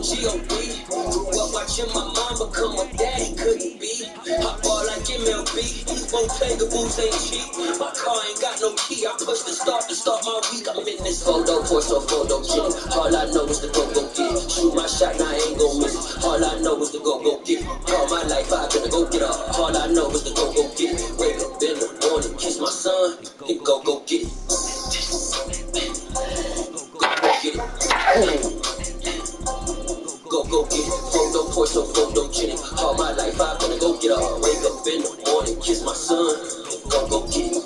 G.O.D. Grew up watching my mom become what daddy couldn't be. Hot ball like MLB. Bottega boots ain't cheap. My car ain't got no key. I push the start to start my week. I'm in this photo, Porsche, photo chick. All I know is to go get. Shoot my shot, now I ain't gon' miss. All I know is to go get. All my life I been to go get up. All I know is to go get. Wake up in the morning, kiss my son, and go get it. Go get it. Photo, Porsche, photo chick. All my life I been to go get up. Wake up in the morning, kiss my son, and go get it.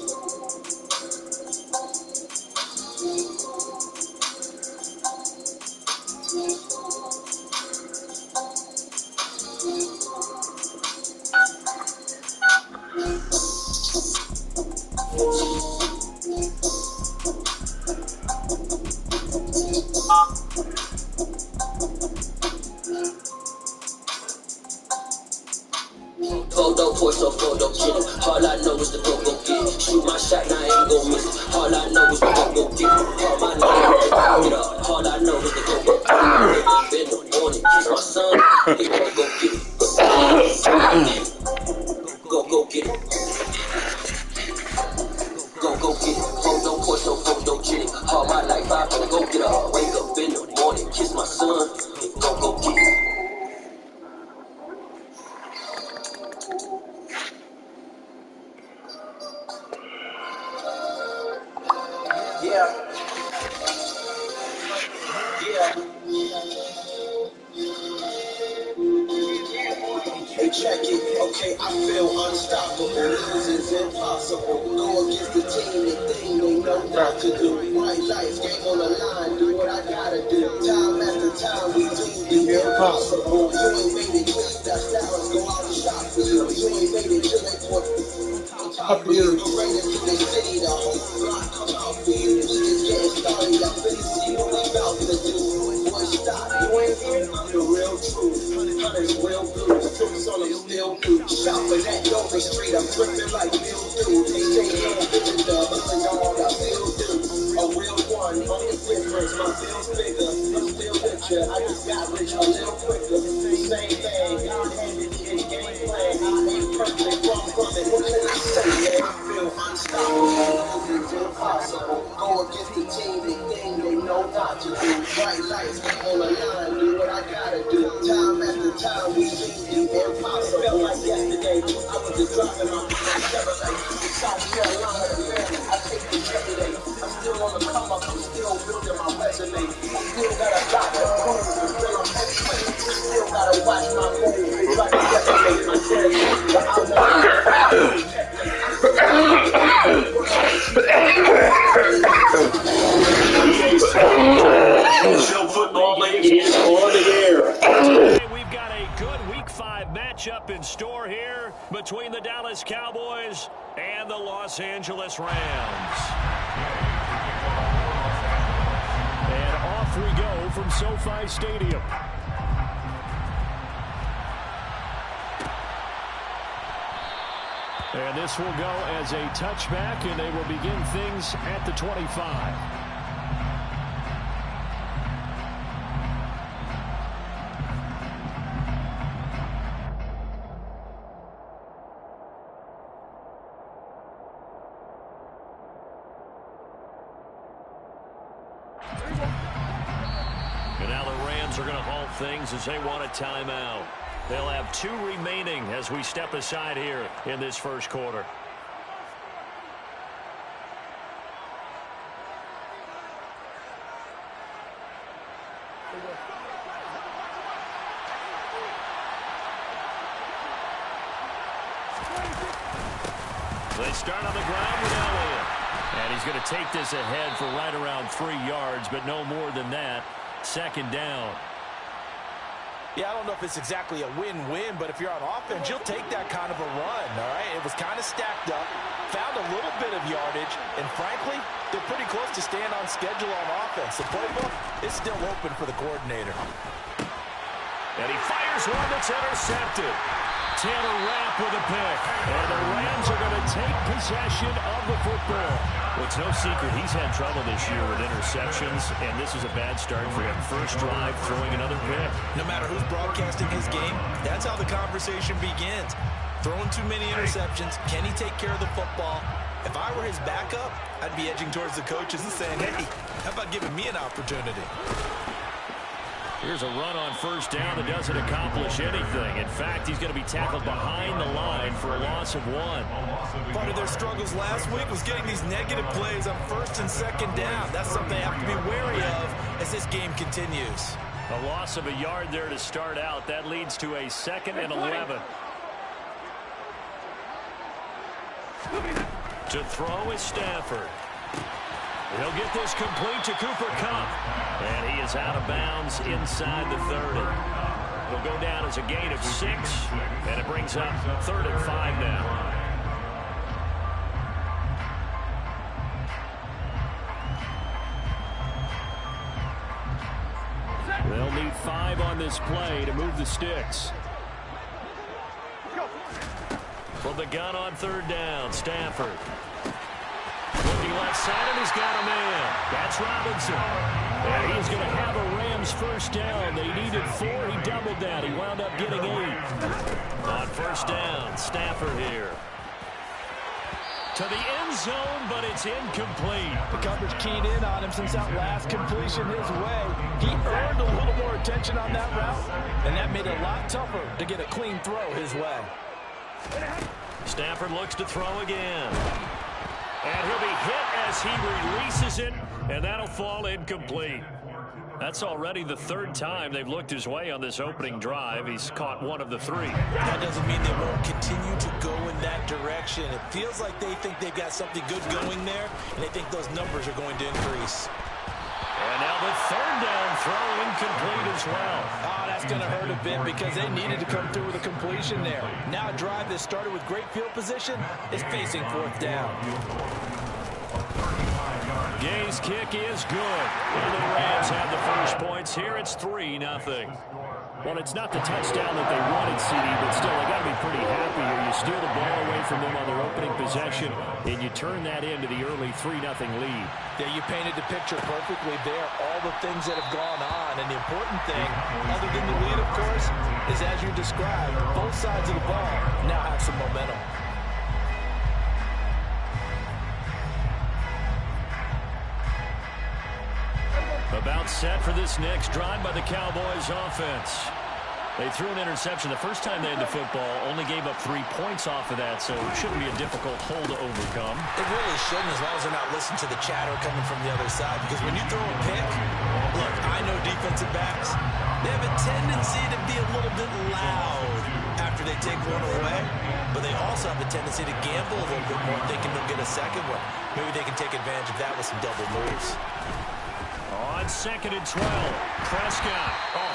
Photo, Porsche, photo chick. All I know is to go get. Shoot my shot, now I ain't gon' miss. All I know is to go get. All my life I been to go get up. All I know is to go get. Wake up in the morning, kiss my son, and go get it. Go get it. Go get it. Photo, Porsche, photo chick. All my life I been to go get up. Wake up in the morning, kiss my son, and go get it. Yeah. Hey, check it. Okay, I feel unstoppable. Losing's impossible. Go against the team, the thing they know not to do. White lights, game on the line. Do what I gotta do. Time after time, we do the impossible. You ain't made it. That stars go out and shop for you. You ain't made it till they put up for you. You're ready to the city, the whole block come out for you. We just getting started. I'm finna see what we about to do. One stop, you ain't here. The real truth. Honey's real blue. Truth's on them still new. Shop for that Dover Street. I'm tripping like mildew. They say you don't visit the underdog. I still do. A real one. Only difference. My bill's bigger. I'm still richer. I just got rich a little quicker. Same thing. God handed me a game plan. I ain't perfect. Far from it. What can I say? Yeah, I feel unstoppable. It's impossible. Go against the team. They think they know not to do. Bright lights. On the line. Do what I gotta do. Time after time. We do the impossible. Felt like yesterday. I was just dropping my Chevrolet. South Carolina. I take the every day. I'm still on the come up. I'm still building my resume. I still got a lot to prove. Still I'm heavyweight. Still gotta watch my move. They try to separate my chest, but I won't. Football league is on the air. We've got a good Week 5 matchup in store here between the Dallas Cowboys and the Los Angeles Rams. And off we go from SoFi Stadium. And this will go as a touchback, and they will begin things at the 25. And now the Rams are going to halt things as they want a timeout. They'll have 2 remaining as we step aside here in this first quarter. They start on the ground with Elliott. And he's going to take this ahead for right around 3 yards, but no more than that. Second down. Yeah, I don't know if it's exactly a win-win, but if you're on offense, you'll take that kind of a run, all right? It was kind of stacked up, found a little bit of yardage, and frankly, they're pretty close to staying on schedule on offense. The playbook is still open for the coordinator. And he fires one that's intercepted. Taylor Rapp with a pick. And the Rams are going to take possession of the football. Well, it's no secret he's had trouble this year with interceptions, and this is a bad start for him. First drive, throwing another pick. No matter who's broadcasting his game, that's how the conversation begins. Throwing too many interceptions. Can he take care of the football? If I were his backup, I'd be edging towards the coaches and saying, hey, how about giving me an opportunity? Here's a run on first down that doesn't accomplish anything. In fact, he's going to be tackled behind the line for a loss of 1. Part of their struggles last week was getting these negative plays on first and second down. That's something they have to be wary of as this game continues. A loss of a yard there to start out. That leads to a 2nd and 11. To throw is Stafford. He'll get this complete to Cooper Kupp. And he is out of bounds inside the 30. It'll go down as a gain of 6. And it brings up 3rd and 5 now. They'll need 5 on this play to move the sticks. From the gun on 3rd down, Stafford. Looking left side, and he's got a man. That's Robinson. And he's going to have a Rams first down. They needed 4. He doubled that. He wound up getting 8. On first down, Stafford here. To the end zone, but it's incomplete. The coverage keyed in on him since that last completion his way. He earned a little more attention on that route, and that made it a lot tougher to get a clean throw his way. Stafford looks to throw again. And he'll be hit as he releases it, and that'll fall incomplete. That's already the 3rd time they've looked his way on this opening drive. He's caught 1 of the 3. That doesn't mean they won't continue to go in that direction. It feels like they think they've got something good going there, and they think those numbers are going to increase. And now the 3rd down throw incomplete as well. Oh, that's going to hurt a bit because they needed to come through with a completion there. Now a drive that started with great field position is facing 4th down. Gay's kick is good. And the Rams have the first points here. It's 3-0. Well, it's not the touchdown that they wanted, CD, but still, they got to be pretty happy here. You steal the ball away from them on their opening possession, and you turn that into the early 3-0 lead. Yeah, you painted the picture perfectly there, all the things that have gone on. And the important thing, other than the lead, of course, is as you described, both sides of the ball now have some momentum. About set for this next drive by the Cowboys offense. They threw an interception the first time they had the football, only gave up 3 points off of that, so it shouldn't be a difficult hole to overcome. It really shouldn't, as long as they're not listening to the chatter coming from the other side, because when you throw a pick, look, I know defensive backs, they have a tendency to be a little bit loud after they take one away, but they also have a tendency to gamble a little bit more, thinking they'll get a second one. Maybe they can take advantage of that with some double moves. On 2nd and 12, Prescott,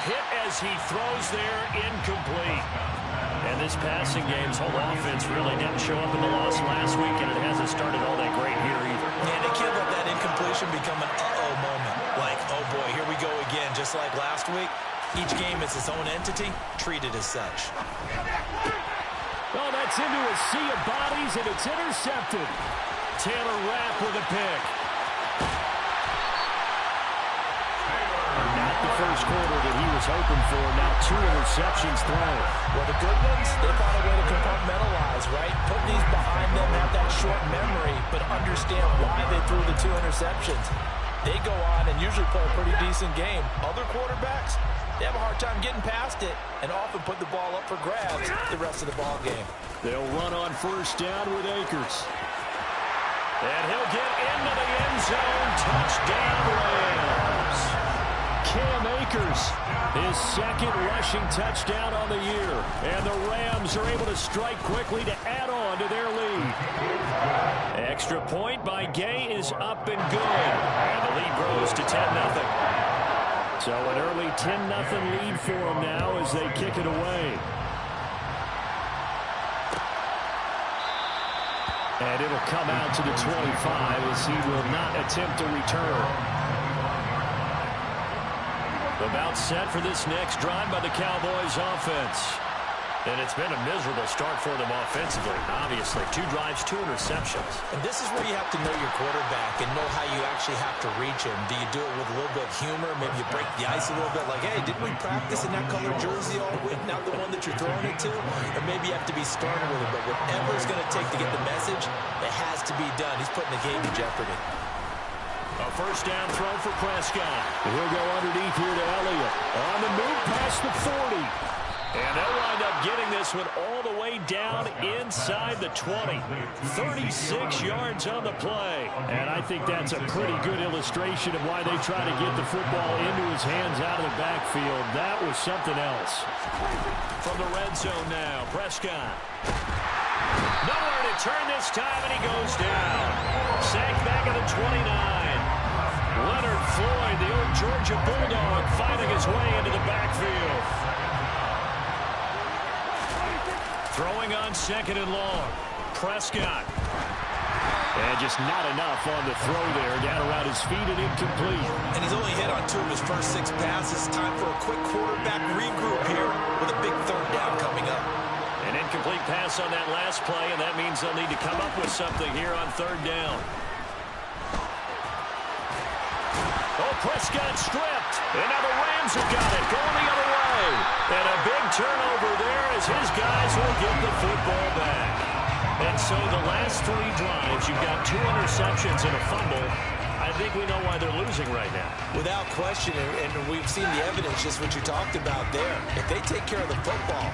hit as he throws there, incomplete. And this passing game's whole offense really didn't show up in the loss last week, and it hasn't started all that great here either. Yeah, they can't let that incompletion become an uh-oh moment. Like, oh boy, here we go again, just like last week. Each game is its own entity, treated as such. Oh, that's into a sea of bodies, and it's intercepted. Taylor Rapp with a pick. Not the first quarter that he was hoping for. Now 2 interceptions thrown. Well, the good ones, they found a way to compartmentalize, right? Put these behind them, have that short memory, but understand why they threw the 2 interceptions. They go on and usually play a pretty decent game. Other quarterbacks, they have a hard time getting past it and often put the ball up for grabs the rest of the ball game. They'll run on first down with Akers. And he'll get into the end zone. Touchdown, Rams. Cam Akers, his 2nd rushing touchdown on the year. And the Rams are able to strike quickly to add on to their lead. Extra point by Gay is up and good. And the lead grows to 10-0. So an early 10-0 lead for them now as they kick it away. And it'll come out to the 25 as he will not attempt to return. About set for this next drive by the Cowboys offense. And it's been a miserable start for them offensively, obviously. 2 drives, 2 interceptions. And this is where you have to know your quarterback and know how you actually have to reach him. Do you do it with a little bit of humor? Maybe you break the ice a little bit, like, hey, didn't we practice in that colored jersey all week, not the one that you're throwing it to? Or maybe you have to be sterner with him. But whatever it's going to take to get the message, it has to be done. He's putting the game in jeopardy. A first down throw for Prescott. He'll go underneath here to Elliott. On the move past the 40. And they'll wind up getting this one all the way down inside the 20. 36 yards on the play. And I think that's a pretty good illustration of why they try to get the football into his hands out of the backfield. That was something else. From the red zone now, Prescott. Nowhere to turn this time, and he goes down. Sacked back at the 29. Leonard Floyd, the old Georgia Bulldog, finding his way into the backfield. Throwing on 2nd and long. Prescott. And just not enough on the throw there. Down around his feet and incomplete. And he's only hit on 2 of his first 6 passes. Time for a quick quarterback regroup here with a big 3rd down coming up. An incomplete pass on that last play, and that means they'll need to come up with something here on 3rd down. Oh, Prescott stripped. And now the Rams have got it. Going the other way. And a big turnover there as his guys will get the football back. And so the last 3 drives, you've got 2 interceptions and a fumble. I think we know why they're losing right now. Without question, and we've seen the evidence, just what you talked about there. If they take care of the football,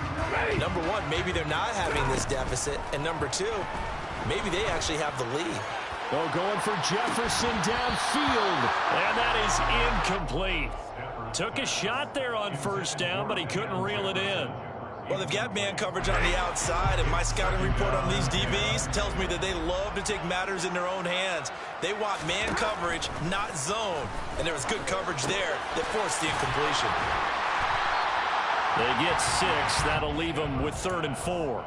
number 1, maybe they're not having this deficit. And number 2, maybe they actually have the lead. Oh, going for Jefferson downfield. And that is incomplete. Took a shot there on 1st down, but he couldn't reel it in. Well, they've got man coverage on the outside, and my scouting report on these DBs tells me that they love to take matters in their own hands. They want man coverage, not zone. And there was good coverage there that forced the incompletion. They get 6. That'll leave them with 3rd and 4.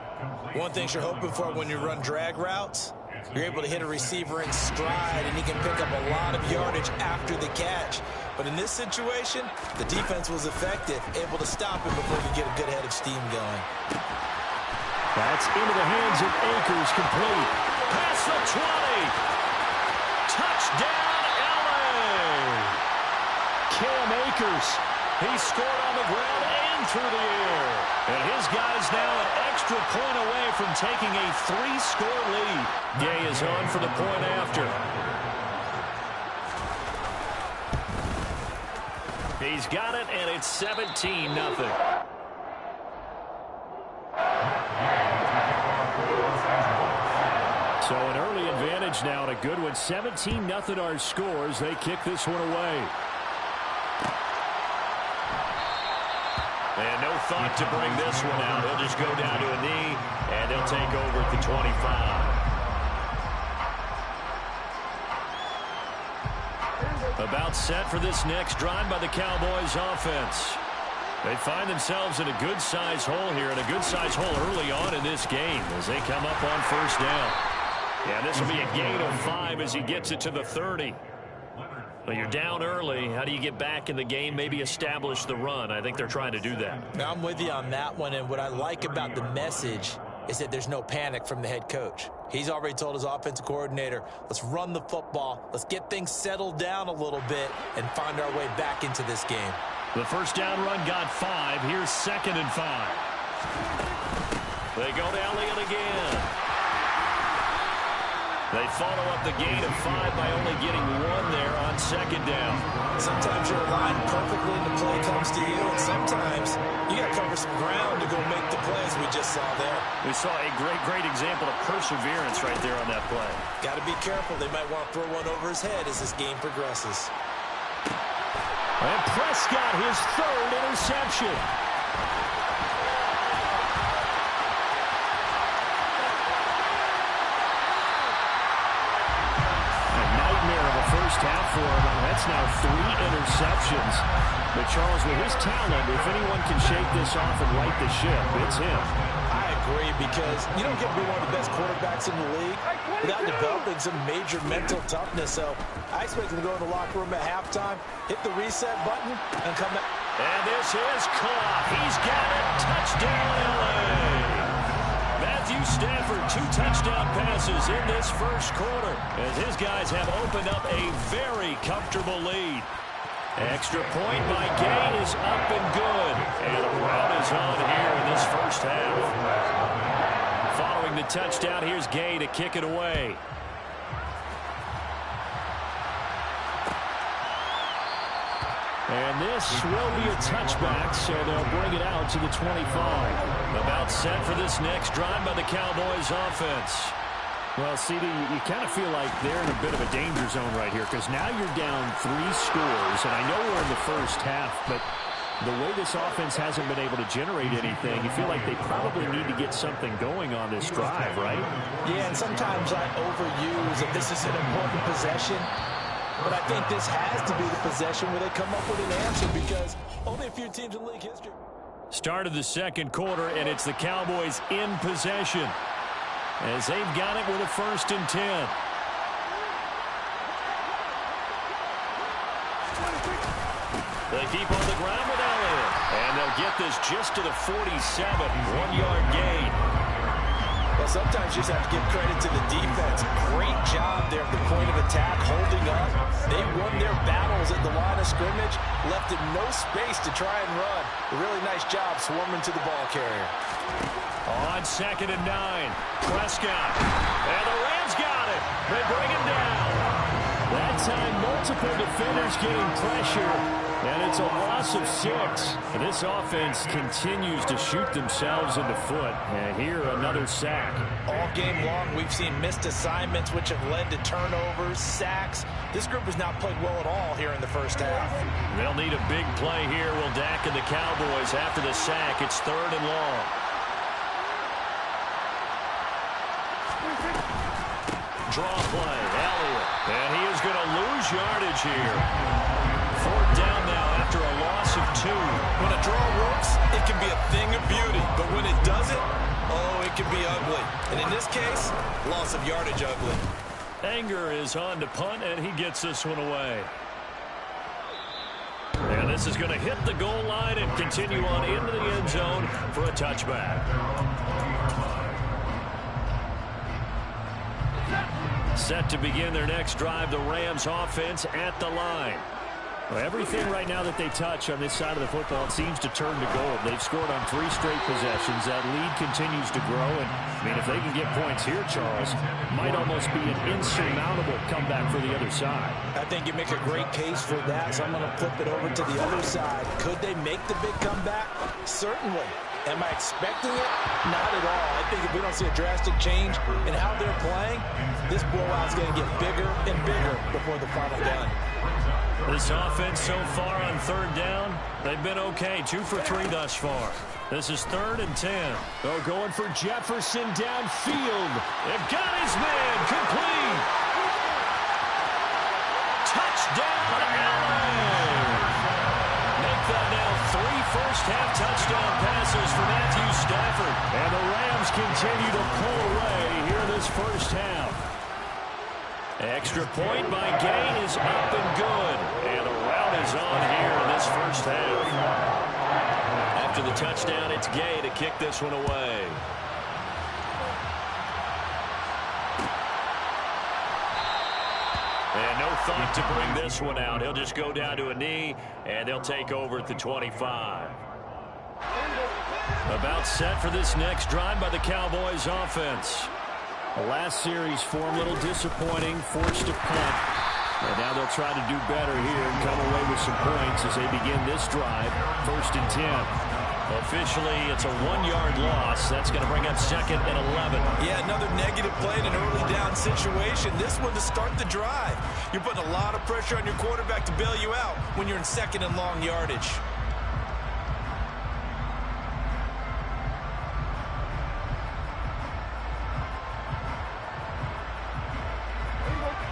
One thing you're hoping for when you run drag routes, you're able to hit a receiver in stride, and he can pick up a lot of yardage after the catch. But in this situation, the defense was effective, able to stop him before he could get a good head of steam going. That's into the hands of Akers, complete. Past the 20. Touchdown, LA! Cam Akers. He scored on the ground and through the air. And his guys now an extra point away from taking a 3-score lead. Gay is on for the point after. He's got it, and it's 17-0. So an early advantage now, and a good one. 17-0 our scores. They kick this one away. And no thought to bring this one out. He'll just go down to a knee, and they'll take over at the 25. About set for this next drive by the Cowboys offense. They find themselves in a good-sized hole here, and a good-sized hole early on in this game as they come up on 1st down. Yeah, this will be a gain of 5 as he gets it to the 30. Well, you're down early. How do you get back in the game, maybe establish the run? I think they're trying to do that. I'm with you on that one, and what I like about the message is that there's no panic from the head coach. He's already told his offensive coordinator, let's run the football, let's get things settled down a little bit and find our way back into this game. The 1st down run got 5. Here's 2nd and 5. They go to Elliott again. They follow up the gain of 5 by only getting 1 there on 2nd down. Sometimes you're aligned perfectly and the play comes to you, and sometimes you got to cover some ground to go make the plays we just saw there. We saw a great example of perseverance right there on that play. Got to be careful. They might want to throw one over his head as this game progresses. And Prescott, his 3rd interception. First half for him. That's now 3 interceptions. But Charles, with his talent, if anyone can shake this off and right the ship, it's him. I agree, because you don't get to be one of the best quarterbacks in the league without developing some major mental toughness. So I expect him to go in the locker room at halftime, hit the reset button, and come back And this is caught. He's got it. Touchdown, L.A. Matthew Stafford, 2 touchdown passes in this first quarter as his guys have opened up a very comfortable lead. Extra point by Gay is up and good. And a rout is on here in this first half. Following the touchdown, here's Gay to kick it away. And this will be a touchback, so they'll bring it out to the 25. About set for this next drive by the Cowboys offense. Well, CD, you kind of feel like they're in a bit of a danger zone right here because now you're down 3 scores, and I know we're in the first half, but the way this offense hasn't been able to generate anything, you feel like they probably need to get something going on this drive, right? Yeah, and sometimes I overuse that this is an important possession. But I think this has to be the possession where they come up with an answer because only a few teams in league history. Start of the second quarter, and it's the Cowboys in possession as they've got it with a 1st and 10. They keep on the ground with Elliott, and they'll get this just to the 47, 1-yard gain. Well, sometimes you just have to give credit to the defense. Great job there at the point of attack, holding up. They won their battles at the line of scrimmage, left them no space to try and run. A really nice job swarming to the ball carrier. On 2nd and 9, Prescott. And the Rams got it. They bring him down. That time, multiple defenders getting pressure. And it's a loss of 6. And this offense continues to shoot themselves in the foot. And here, another sack. All game long, we've seen missed assignments, which have led to turnovers, sacks. This group has not played well at all here in the first half. They'll need a big play here, will Dak and the Cowboys after the sack. It's 3rd and long. Draw play, Elliott. And he is going to lose yardage here. 4th down now after a loss of 2. When a draw works, it can be a thing of beauty. But when it doesn't, oh, it can be ugly. And in this case, loss of yardage ugly. Anger is on to punt, and he gets this one away. And this is going to hit the goal line and continue on into the end zone for a touchback. Set to begin their next drive, the Rams offense at the line. Well, everything right now that they touch on this side of the football seems to turn to gold. They've scored on 3 straight possessions. That lead continues to grow. And, I mean, if they can get points here, Charles, might almost be an insurmountable comeback for the other side. I think you make a great case for that, so I'm going to flip it over to the other side. Could they make the big comeback? Certainly. Am I expecting it? Not at all. I think if we don't see a drastic change in how they're playing, this blowout's going to get bigger and bigger before the final gun. This offense so far on 3rd down, they've been okay. 2 for 3 thus far. This is 3rd and 10. They're going for Jefferson downfield. They've got his man complete. Touchdown, LA. Make that now 3 first-half touchdown passes for Matthew Stafford. And the Rams continue to pull away here this first half. Extra point by Gay is up and good. And a rout is on here in this first half. After the touchdown, it's Gay to kick this one away. And no thought to bring this one out. He'll just go down to a knee, and they'll take over at the 25. About set for this next drive by the Cowboys offense. The last series form a little disappointing, forced to punt. And now they'll try to do better here and come away with some points as they begin this drive. 1st and 10. Officially, it's a 1-yard loss. That's going to bring up 2nd and 11. Yeah, another negative play in an early down situation. This one to start the drive. You're putting a lot of pressure on your quarterback to bail you out when you're in 2nd and long yardage.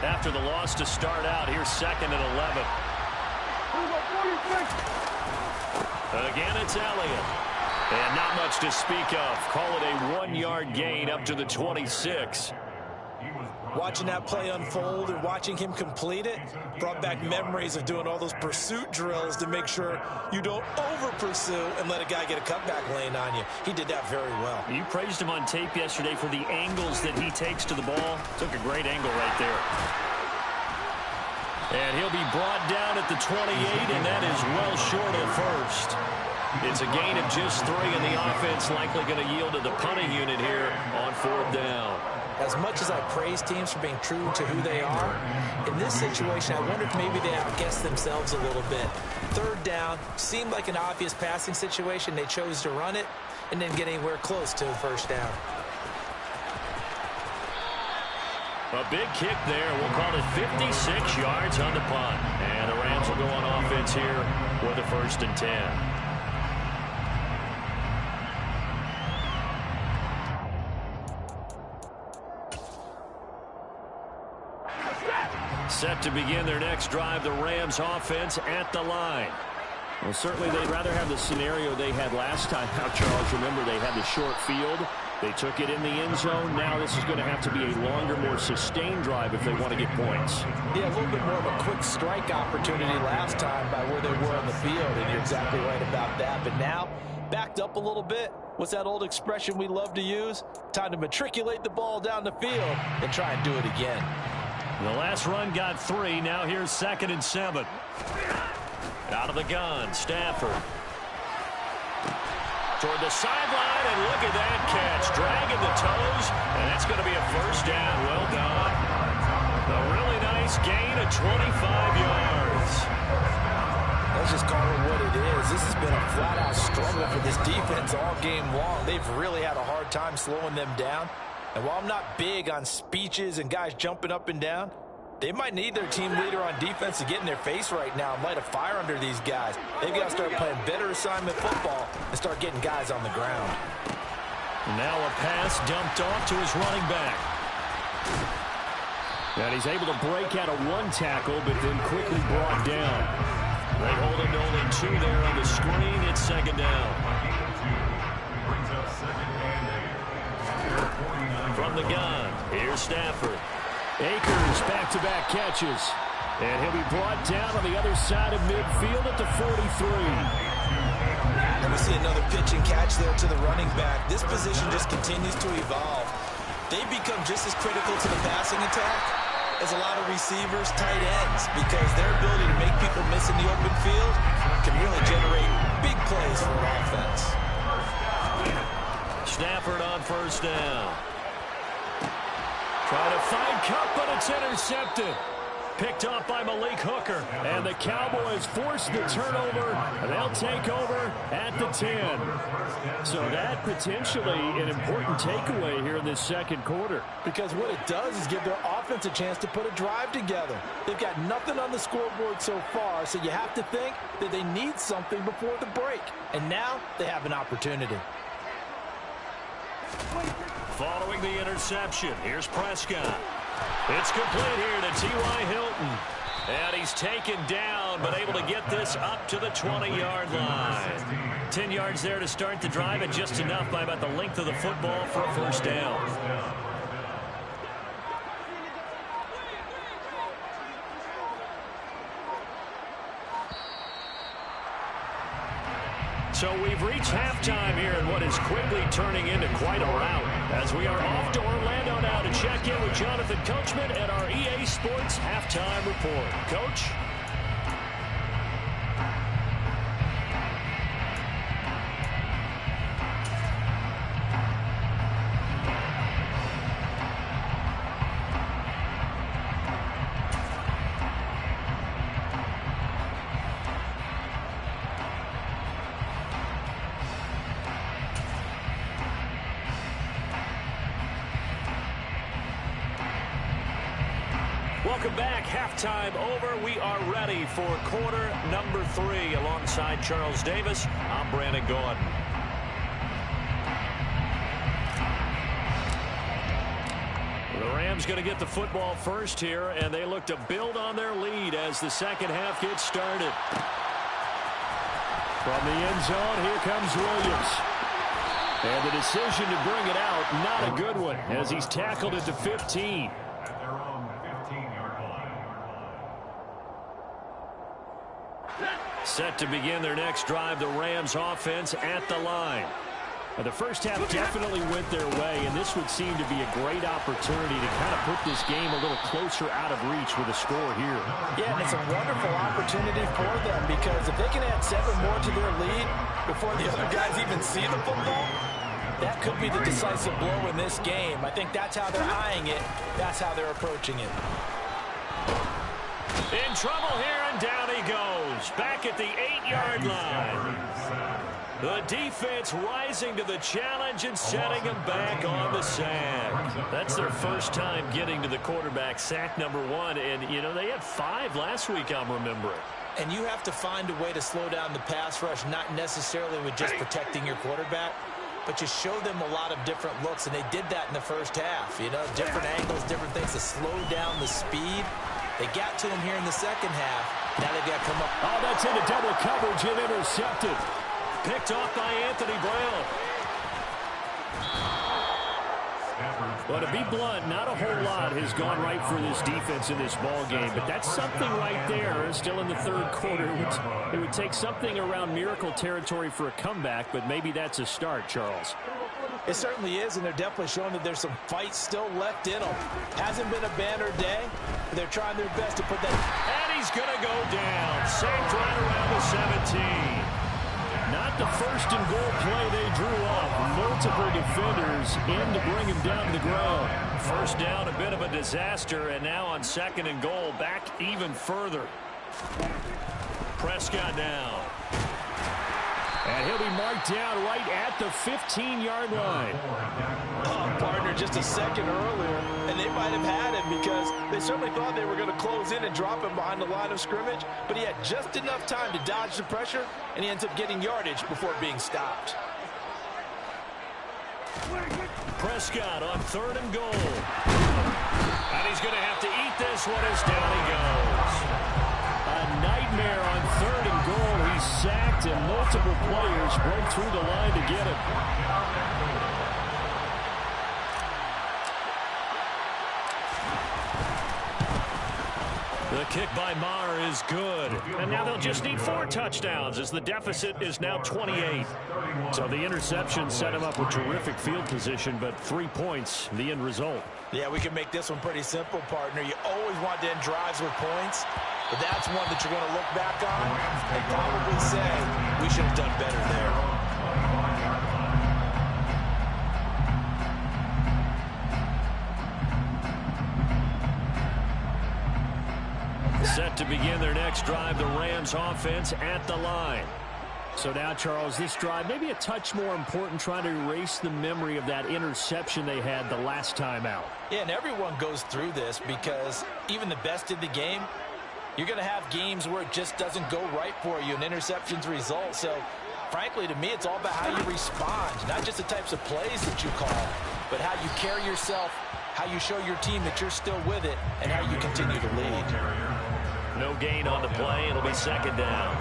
After the loss to start out, here's 2nd and 11. Again, it's Elliott. And not much to speak of. Call it a 1-yard gain up to the 26. Watching that play unfold and watching him complete it brought back memories of doing all those pursuit drills to make sure you don't over-pursue and let a guy get a cutback lane on you. He did that very well. You praised him on tape yesterday for the angles that he takes to the ball. Took a great angle right there. And he'll be brought down at the 28, and that is well short of first. It's a gain of just 3, and the offense likely going to yield to the punting unit here on 4th down. As much as I praise teams for being true to who they are, in this situation, I wonder if maybe they outguessed themselves a little bit. 3rd down seemed like an obvious passing situation. They chose to run it and didn't get anywhere close to a 1st down. A big kick there. We'll call it 56 yards on the punt. And the Rams will go on offense here with a 1st and 10. Set to begin their next drive, the Rams offense at the line. Well, certainly they'd rather have the scenario they had last time out, Charles. Remember, they had the short field. They took it in the end zone. Now this is going to have to be a longer, more sustained drive if they want to get points. Yeah, a little bit more of a quick strike opportunity last time by where they were on the field, and you're exactly right about that. But now, backed up a little bit. What's that old expression we love to use? Time to matriculate the ball down the field and try and do it again. The last run got 3. Now here's 2nd and 7. Out of the gun, Stafford. Toward the sideline, and look at that catch. Dragging the toes, and that's going to be a 1st down. Well done. A really nice gain of 25 yards. Let's just call it what it is. This has been a flat-out struggle for this defense all game long. They've really had a hard time slowing them down. And while I'm not big on speeches and guys jumping up and down, they might need their team leader on defense to get in their face right now and light a fire under these guys. They've got to start playing better assignment football and start getting guys on the ground. Now a pass dumped off to his running back. And he's able to break out of 1 tackle, but then quickly brought down. They hold him to only 2 there on the screen. It's 2nd down. From the gun, here's Stafford. Akers back-to-back catches. And he'll be brought down on the other side of midfield at the 43. And we see another pitch and catch there to the running back. This position just continues to evolve. They become just as critical to the passing attack as a lot of receivers, tight ends, because their ability to make people miss in the open field can really generate big plays for an offense. Stafford on 1st down. Trying to find Kupp, but it's intercepted. Picked off by Malik Hooker. And the Cowboys force the turnover. And they'll take over at the 10. So that potentially an important takeaway here in this 2nd quarter. Because what it does is give their offense a chance to put a drive together. They've got nothing on the scoreboard so far, so you have to think that they need something before the break. And now they have an opportunity. Following the interception, here's Prescott. It's complete here to T.Y. Hilton. And he's taken down, but able to get this up to the 20-yard line. 10 yards there to start the drive, and just enough by about the length of the football for a 1st down. So we've reached halftime here in what is quickly turning into quite a rout, as we are off to Orlando now to check in with Jonathan Coachman at our EA Sports Halftime Report. Coach? Welcome back. Halftime over. We are ready for quarter number 3. Alongside Charles Davis, I'm Brandon Gaudin. The Rams going to get the football first here, and they look to build on their lead as the second half gets started. From the end zone, here comes Williams. And the decision to bring it out, not a good one, as he's tackled at the 15. Set to begin their next drive, the Rams offense at the line. The first half definitely went their way, and this would seem to be a great opportunity to kind of put this game a little closer out of reach with a score here. Yeah, and it's a wonderful opportunity for them because if they can add 7 more to their lead before the other guys even see the football, that could be the decisive blow in this game. I think that's how they're eyeing it. That's how they're approaching it. In trouble here, and down he goes. Back at the 8-yard line. The defense rising to the challenge and setting him back on the sack. That's their first time getting to the quarterback, sack number 1. And, you know, they had 5 last week, I'm remembering. And you have to find a way to slow down the pass rush, not necessarily with just protecting your quarterback, but you show them a lot of different looks, and they did that in the first half. You know, different angles, different things to slow down the speed. They got to him here in the second half. Now they've got to come up. Oh, that's into double coverage and intercepted. Picked off by Anthony Brown. Well, to be blunt, not a whole lot has gone right for this defense in this ball game, but that's something right there. Still in the third quarter. It would take something around miracle territory for a comeback, but maybe that's a start, Charles. It certainly is, and they're definitely showing that there's some fight still left in them. Hasn't been a banner day, but they're trying their best to put that. And he's going to go down. Saved right around the 17. Not the first and goal play they drew up. Multiple defenders in to bring him down to the ground. First down, a bit of a disaster, and now on second and goal, back even further. Prescott now. And he'll be marked down right at the 15-yard line. Oh, partner, just a second earlier, and they might have had him because they certainly thought they were going to close in and drop him behind the line of scrimmage, but he had just enough time to dodge the pressure, and he ends up getting yardage before being stopped. Prescott on third and goal. And he's going to have to eat this one as down he goes. A nightmare on third and goal. He's sacked, and multiple players broke through the line to get him. The kick by Maher is good. And now they'll just need 4 touchdowns as the deficit is now 28. So the interception set him up with terrific field position, but 3 points, the end result. Yeah, we can make this one pretty simple, partner. You always want to end drives with points, but that's one that you're going to look back on and probably say, we should have done better there. Set to begin their next drive, the Rams offense at the line. So now, Charles, this drive maybe a touch more important, trying to erase the memory of that interception they had the last time out. Yeah, and everyone goes through this because even the best in the game, you're going to have games where it just doesn't go right for you, and interceptions result. So, frankly, to me, it's all about how you respond, not just the types of plays that you call, but how you carry yourself, how you show your team that you're still with it, and how you continue to lead. No gain on the play. It'll be second down.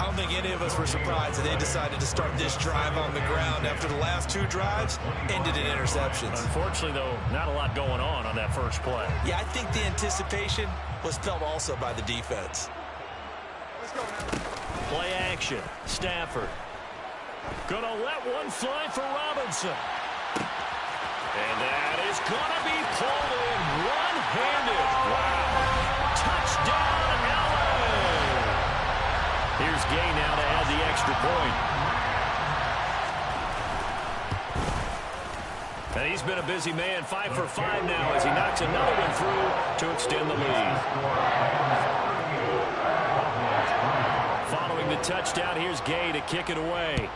I don't think any of us were surprised that they decided to start this drive on the ground after the last 2 drives ended in interceptions. Unfortunately, though, not a lot going on that first play. Yeah, I think the anticipation was felt also by the defense. Play action. Stafford. Gonna let one fly for Robinson. And that is gonna be pulled in one-handed. Wow. Touchdown, LA. Here's Gay now to add the extra point. And he's been a busy man, 5 for 5 now as he knocks another one through to extend the lead. Following the touchdown, here's Gay to kick it away.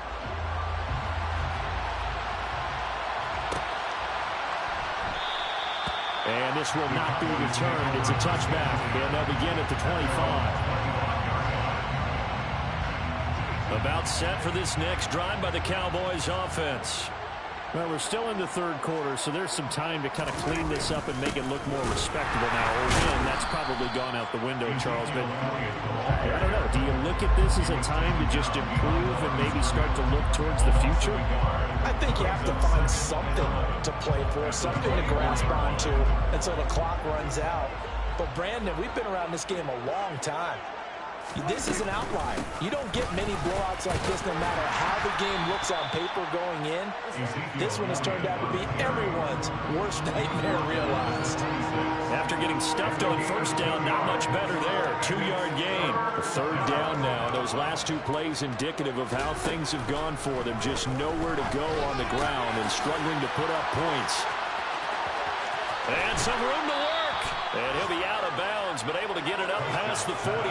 And this will not be returned. It's a touchback, and they'll begin at the 25. About set for this next drive by the Cowboys offense. Well, we're still in the third quarter, so there's some time to kind of clean this up and make it look more respectable now. Or win, that's probably gone out the window, Charles. But I don't know. Do you look at this as a time to just improve and maybe start to look towards the future? I think you have to find something to play for, something to grasp onto until the clock runs out. But, Brandon, we've been around this game a long time. This is an outlier. You don't get many blowouts like this no matter how the game looks on paper going in. This one has turned out to be everyone's worst nightmare realized. After getting stuffed on first down, not much better there. 2-yard gain. A third down now. Those last two plays indicative of how things have gone for them. Just nowhere to go on the ground and struggling to put up points. And some room to work. And he'll be out of bounds, but able to get it up past the 45.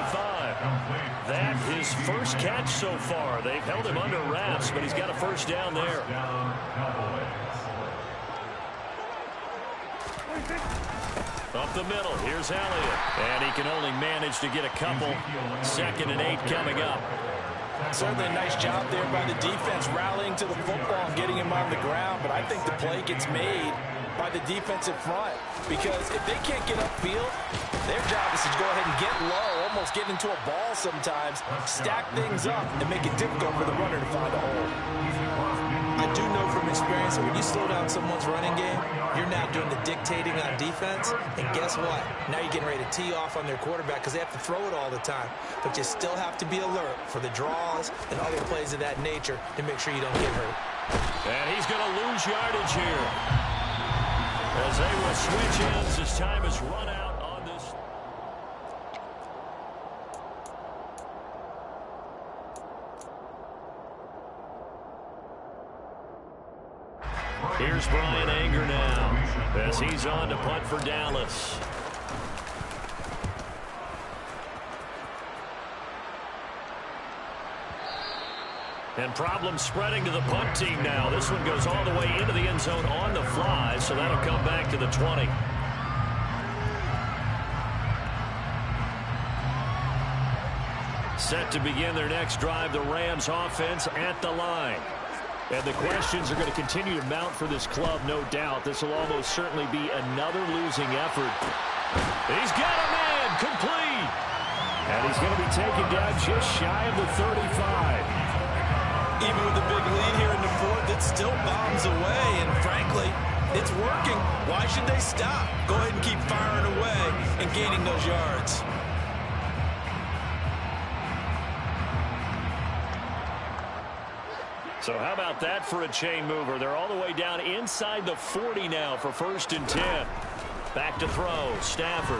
That his first catch so far. They've held him under wraps, but he's got a first down there. Up the middle, here's Elliott. And he can only manage to get a couple. 2nd and 8 coming up. Certainly a nice job there by the defense rallying to the football and getting him on the ground, but I think the play gets made by the defensive front, because if they can't get upfield, their job is to go ahead and get low, almost get into a ball sometimes, stack things up, and make it difficult for the runner to find a hole. I do know from experience that when you slow down someone's running game, you're now doing the dictating on defense, and guess what? Now you're getting ready to tee off on their quarterback because they have to throw it all the time, but you still have to be alert for the draws and other plays of that nature to make sure you don't get hurt. And he's going to lose yardage here, as they will switch ends as time is run out on this. Here's Bryan Anger now, as he's on to punt for Dallas. And problems spreading to the punt team now. This one goes all the way into the end zone on the fly, so that'll come back to the 20. Set to begin their next drive, the Rams offense at the line. And the questions are going to continue to mount for this club, no doubt. This will almost certainly be another losing effort. He's got a man, complete. And he's going to be taken down just shy of the 35. Even with the big lead here in the fourth, it still bombs away, and frankly, it's working. Why should they stop? Go ahead and keep firing away and gaining those yards. So how about that for a chain mover? They're all the way down inside the 40 now for 1st and 10. Back to throw, Stafford.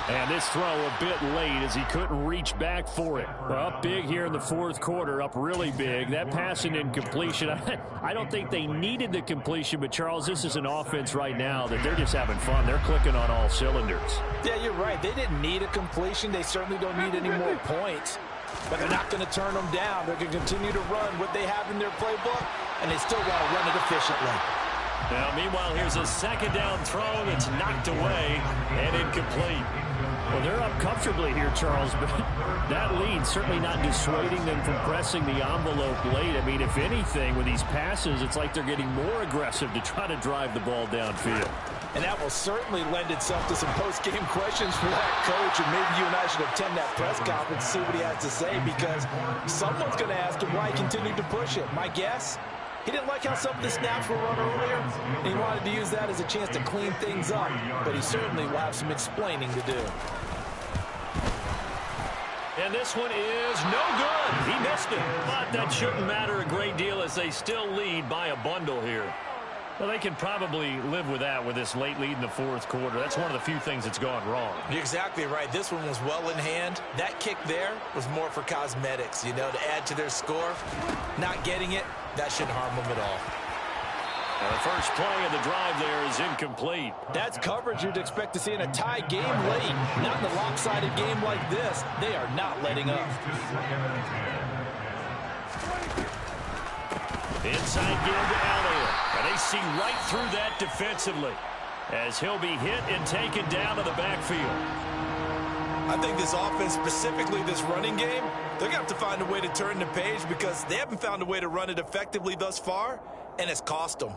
And this throw a bit late as he couldn't reach back for it. Up big here in the fourth quarter, up really big. That pass and incompletion, I don't think they needed the completion, but Charles, this is an offense right now that they're just having fun. They're clicking on all cylinders. Yeah, you're right. They didn't need a completion. They certainly don't need any more points. But they're not going to turn them down. They're going to continue to run what they have in their playbook, and they still want to run it efficiently. Now, meanwhile, here's a 2nd down throw that's knocked away and incomplete. Well, they're up comfortably here, Charles, but that lead certainly not dissuading them from pressing the envelope late. I mean, if anything, with these passes, it's like they're getting more aggressive to try to drive the ball downfield. And that will certainly lend itself to some post-game questions for that coach, and maybe you and I should attend that press conference and see what he has to say, because someone's going to ask him why he continued to push it. My guess, he didn't like how some of the snaps were run earlier, and he wanted to use that as a chance to clean things up, but he certainly will have some explaining to do. And this one is no good. He missed it, but that shouldn't matter a great deal as they still lead by a bundle here. Well, they can probably live with that with this late lead in the fourth quarter. That's one of the few things that's gone wrong. You're exactly right. This one was well in hand. That kick there was more for cosmetics, you know, to add to their score. Not getting it, that shouldn't harm them at all. The first play of the drive there is incomplete. That's coverage you'd expect to see in a tie game late. Not in a lopsided game like this. They are not letting up. Inside game to Elliott. And they see right through that defensively as he'll be hit and taken down to the backfield. I think this offense, specifically this running game, they're going to have to find a way to turn the page because they haven't found a way to run it effectively thus far, and it's cost them.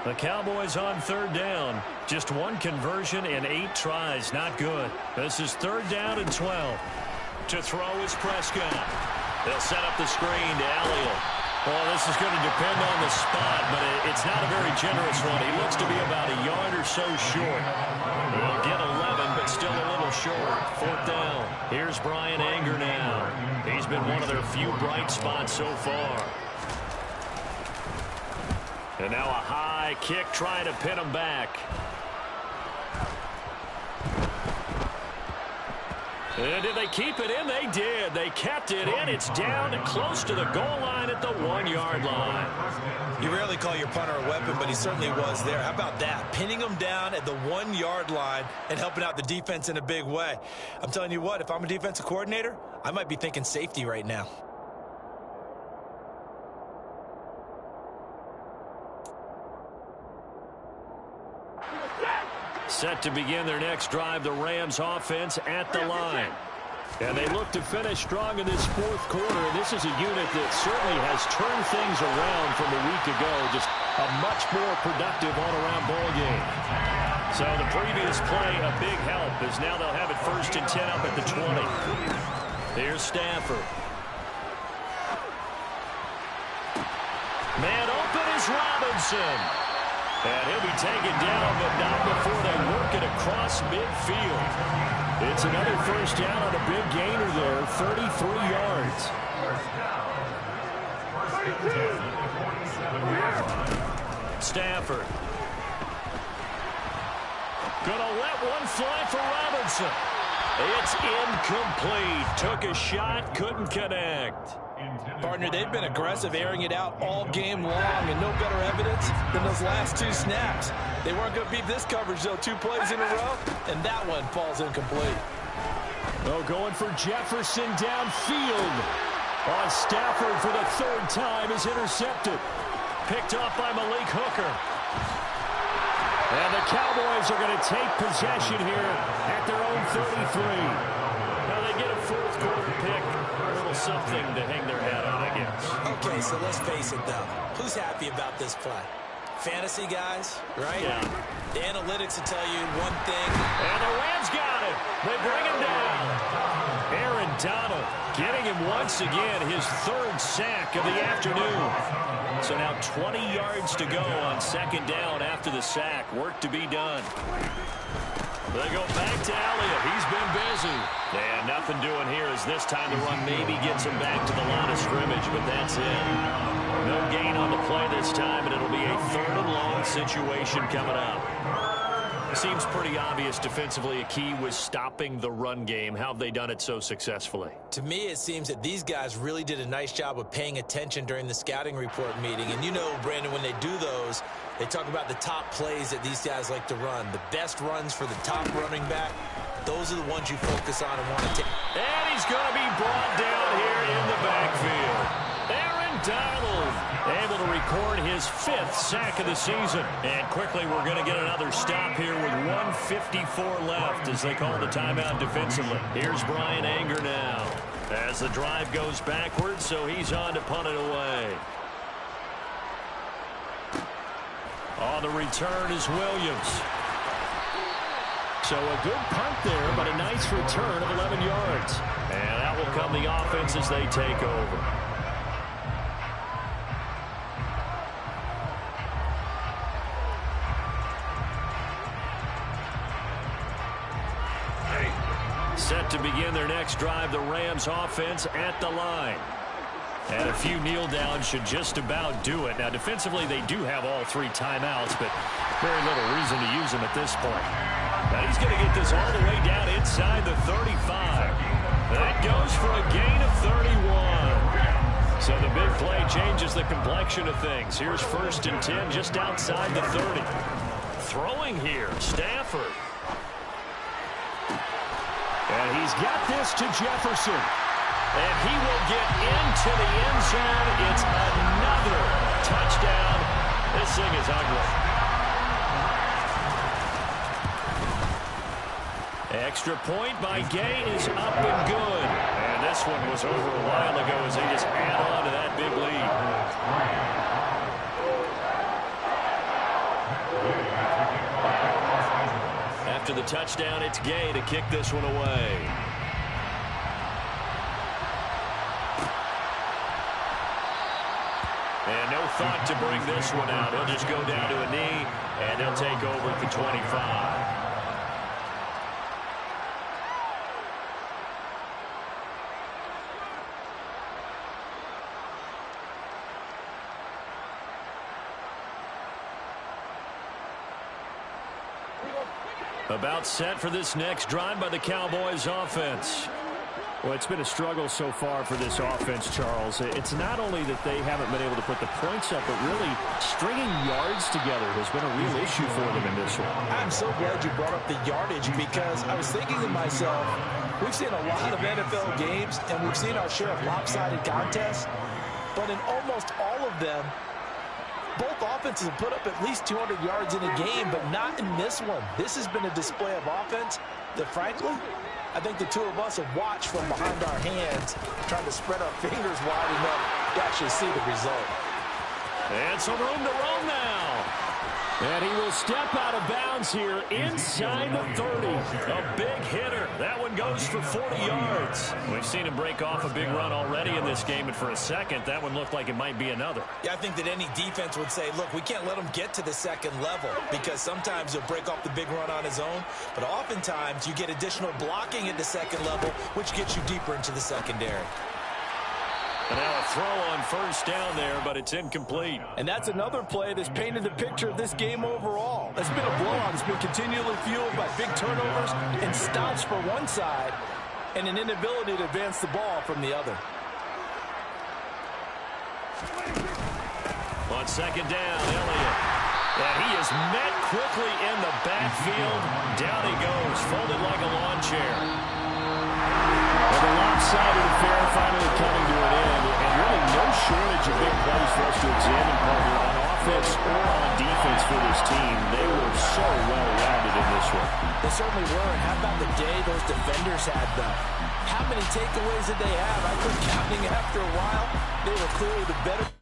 The Cowboys on 3rd down. Just one conversion and 8 tries. Not good. This is 3rd down and 12. To throw is Prescott. They'll set up the screen to Elliott. Well, this is going to depend on the spot, but it's not a very generous one. He looks to be about a yard or so short. He'll get 11, but still a little short. 4th down. Here's Bryan Anger now. He's been one of their few bright spots so far. And now a high kick trying to pin him back. And did they keep it in? They did. They kept it in. It's down close to the goal line at the 1-yard line. You rarely call your punter a weapon, but he certainly was there. How about that? Pinning him down at the 1-yard line and helping out the defense in a big way. I'm telling you what, if I'm a defensive coordinator, I might be thinking safety right now. Set to begin their next drive, the Rams offense at the line. And they look to finish strong in this 4th quarter. And this is a unit that certainly has turned things around from a week ago. Just a much more productive all-around ball game. So the previous play, a big help, as now they'll have it 1st and 10 up at the 20. Here's Stafford. Man open is Robinson. And he'll be taken down, but not before they work it across midfield. It's another 1st down on a big gainer there, 33 yards. Stafford. Gonna let one fly for Robinson. It's incomplete. Took a shot, couldn't connect. Partner, they've been aggressive, airing it out all game long, and no better evidence than those last 2 snaps. They weren't going to beat this coverage, though, 2 plays in a row, and that one falls incomplete. Oh, going for Jefferson downfield. On Stafford for the 3rd time is intercepted. Picked off by Malik Hooker. And the Cowboys are going to take possession here at their own 33. Now they get a 4th quarter pick. A little something to hang their hat on, I guess. Okay, so let's face it, though. Who's happy about this play? Fantasy guys, right? Yeah. The analytics will tell you one thing. And the Rams got it. They bring him down. Aaron Donald getting him once again, his 3rd sack of the afternoon. So now 20 yards to go on 2nd down after the sack. Work to be done. They go back to Elliott. He's been busy. And nothing doing here as this time the run maybe gets him back to the line of scrimmage, but that's it. No gain on the play this time, and it'll be a 3rd and long situation coming up. Seems pretty obvious defensively a key was stopping the run game. How have they done it so successfully? To me, it seems that these guys really did a nice job of paying attention during the scouting report meeting. And you know, Brandon, when they do those, they talk about the top plays that these guys like to run. The best runs for the top running back, those are the ones you focus on and want to take. And he's going to be brought down here in the backfield. Aaron Donald able to record his 5th sack of the season. And quickly we're going to get another stop here with 1:54 left as they call the timeout defensively. Here's Bryan Anger now as the drive goes backwards, so he's on to punt it away. On the return is Williams. So a good punt there, but a nice return of 11 yards. And that will come the offense as they take over. Set to begin their next drive, the Rams offense at the line. And a few kneel downs should just about do it. Now, defensively, they do have all 3 timeouts, but very little reason to use them at this point. Now, he's going to get this all the way down inside the 35. That goes for a gain of 31. So the big play changes the complexion of things. Here's 1st and 10 just outside the 30. Throwing here, Stafford. And he's got this to Jefferson. And he will get into the end zone. It's another touchdown. This thing is ugly. Extra point by Gay is up and good. And this one was over a while ago as they just add on to that big lead. After the touchdown, it's Gay to kick this one away. And no thought to bring this one out. He'll just go down to a knee, and they'll take over at the 25. About set for this next drive by the Cowboys offense. Well, it's been a struggle so far for this offense, Charles. It's not only that they haven't been able to put the points up, but really stringing yards together has been a real issue for them in this one. I'm so glad you brought up the yardage because I was thinking to myself, we've seen a lot of NFL games and we've seen our share of lopsided contests, but in almost all of them, both offenses have put up at least 200 yards in a game, but not in this one. This has been a display of offense that, frankly, I think the two of us have watched from behind our hands, trying to spread our fingers wide enough to actually see the result. And some room to roam now. And he will step out of bounds here inside the 30. A big hitter. That one goes for 40 yards. We've seen him break off a big run already in this game, and for a second, that one looked like it might be another. Yeah, I think that any defense would say, look, we can't let him get to the second level because sometimes he'll break off the big run on his own, but oftentimes you get additional blocking at the second level, which gets you deeper into the secondary. And now a throw on first down there, but it's incomplete. And that's another play that's painted the picture of this game overall. It's been a blowout. It's been continually fueled by big turnovers and stops for one side and an inability to advance the ball from the other. On second down, Elliott. And he is met quickly in the backfield. Down he goes, folded like a lawn chair. Well, the lopsided affair finally coming to an end, and really no shortage of big plays for us to examine, partner, on offense or on defense for this team. They were so well-rounded in this one. They certainly were, and how about the day those defenders had, though? How many takeaways did they have? I quit counting after a while. They were clearly the better